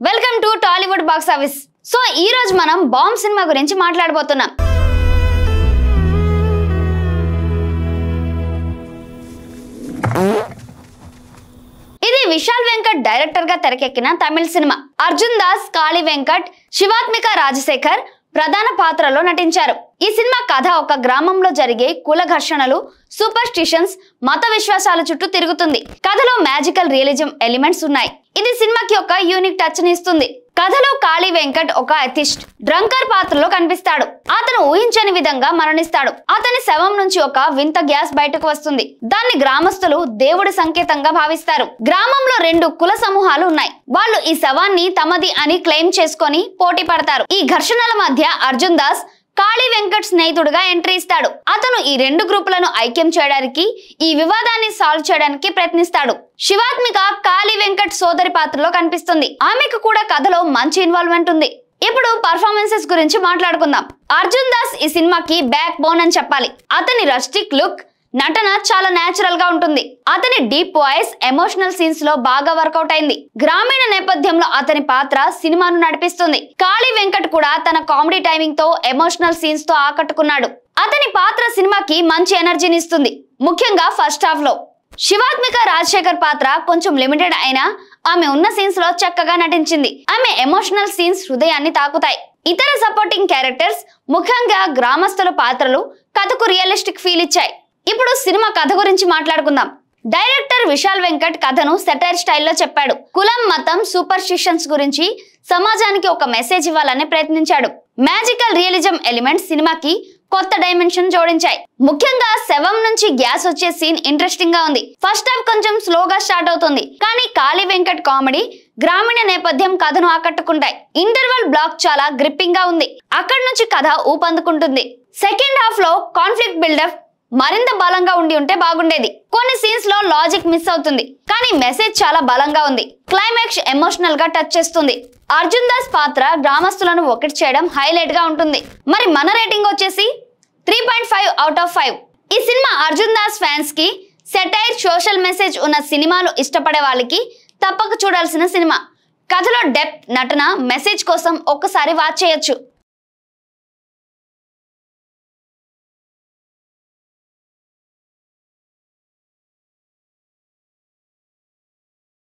Welcome to Tollywood box office. So ఈ రోజు మనం బాంబ్ సినిమా గురించి మాట్లాడబోతున్నాం. ఇది విశాల్ వెంకట్ డైరెక్టర్ గా తెరకెక్కిన తమిళ సినిమా. అర్జున్ దాస్, కాళీ వెంకట్, శివాత్మిక రాజశేఖర్ ప్రధాన పాత్రలో నటించారు. ఈ సినిమా కథ ఒక గ్రామంలో జరిగే కుల ఘర్షణలు, సూపర్ స్టిషన్స్, మత విశ్వాసాల చుట్టూ తిరుగుతుంది. కథలో మ్యాజికల్ రియలిజం ఎలిమెంట్స్ ఉన్నాయి. ఇది సినిమాకి ఒక యూనిక్ టచ్ ని ఇస్తుంది. కథలో కాళీ వెంకట్ ఒక అథిస్ట్ డ్రంకర్ పాత్రలో కనిపిస్తాడు. అతను ఊహించని విధంగా మరణిస్తాడు. అతని శవం నుంచి ఒక వింత గ్యాస్ బయటకు వస్తుంది. దాన్ని గ్రామస్తులు దేవుడి సంకేతంగా భావిస్తారు. గ్రామంలో 2 కుల సమూహాలు ఉన్నాయి. వాళ్ళు ఈ శవాన్ని తమది అని క్లెయిమ్ చేసుకొని పోటీ పడతారు. ఈ ఘర్షణల మధ్య అర్జున్ దాస్ కాళీ వెంకట్ స్నేహితుడుగా ఎంట్రీ ఇస్తాడు. అతను ఈ 2 గ్రూపులను ఐక్యం చేయడానికి, ఈ వివాదాన్ని సాల్వ్ చేయడానికి ప్రయత్నిస్తాడు. శివాత్మిక కాళీ వెంకట్ సోదరి పాత్రలో కనిపిస్తుంది. ఆమెకు కూడా కథలో మంచి ఇన్వాల్వ్మెంట్ ఉంది. ఇప్పుడు పర్ఫార్మెన్సెస్ గురించి మాట్లాడుకుందాం. అర్జున్ దాస్ ఈ సినిమాకి బ్యాక్ బోన్ అని చెప్పాలి. అతని రస్టిక్ లుక్, నటన చాలా నేచురల్ గా ఉంటుంది. అతని డీప్ వాయిస్ ఎమోషనల్ సీన్స్ లో బాగా వర్కౌట్ అయింది. గ్రామీణ నేపథ్యంలో అతని పాత్ర సినిమాను నడిపిస్తుంది. కాళీ వెంకట్ కూడా తన కామెడీ టైమింగ్ తో ఎమోషనల్ సీన్స్ తో ఆకట్టుకున్నాడు. అతని పాత్ర సినిమాకి మంచి ఎనర్జీని ఇస్తుంది, ముఖ్యంగా ఫస్ట్ హాఫ్ లో. శివాత్మిక రాజశేఖర్ పాత్ర కొంచెం లిమిటెడ్ అయినా ఆమె ఉన్న సీన్స్ లో చక్కగా నటించింది. ఆమె ఎమోషనల్ సీన్స్ హృదయాన్ని తాకుతాయి. ఇతర సపోర్టింగ్ క్యారెక్టర్స్, ముఖ్యంగా గ్రామస్తుల పాత్రలు కథకు రియలిస్టిక్ ఫీల్ ఇచ్చాయి. ఇప్పుడు సినిమా కథ గురించి మాట్లాడుకుందాం. డైరెక్టర్ విశాల్ వెంకట్ కథను సెటైర్ స్టైల్లో చెప్పాడు. కులం, మతం, సూపర్ స్టిషన్స్ గురించి సమాజానికి ఒక మెసేజ్ ఇవ్వాలని ప్రయత్నించాడు. మ్యాజికల్ రియలిజం ఎలిమెంట్స్ సినిమాకి కొత్త డైమెన్షన్ జోడించాయి. ముఖ్యంగా శవం నుంచి గ్యాస్ వచ్చే సీన్ ఇంట్రెస్టింగ్ గా ఉంది. ఫస్ట్ హాఫ్ కొంచెం స్లోగా స్టార్ట్ అవుతుంది, కానీ కాళీ వెంకట్ కామెడీ, గ్రామీణ నేపథ్యం కథను ఆకట్టుకుంటాయి. ఇంటర్వల్ బ్లాక్ చాలా గ్రిప్పింగ్ గా ఉంది. అక్కడి నుంచి కథ ఊపందుకుంటుంది. సెకండ్ హాఫ్ లో కాన్ఫ్లిక్ట్ బిల్డప్ మరింత బలంగా ఉంటే బాగుండేది. కొన్ని సీన్స్ లో లాజిక్ మిస్ అవుతుంది, కానీ మెసేజ్ చాలా బలంగా ఉంది. క్లైమాక్స్ ఎమోషనల్ గా టచ్ చేస్తుంది. అర్జున్ దాస్ పాత్ర గ్రామస్తులను ఒకటి చేయడం హైలైట్ గా ఉంటుంది. మరి మన రేటింగ్ వచ్చేసి 3.5 out of 5. ఈ సినిమా అర్జున్ దాస్ ఫ్యాన్స్ కి సెటైర్, సోషల్ మెసేజ్ ఉన్న సినిమాలు ఇష్టపడే వాళ్ళకి తప్పక చూడాల్సిన సినిమా. కథలో డెప్త్, నటన, మెసేజ్ కోసం ఒక్కసారి వాచ్ చేయొచ్చు.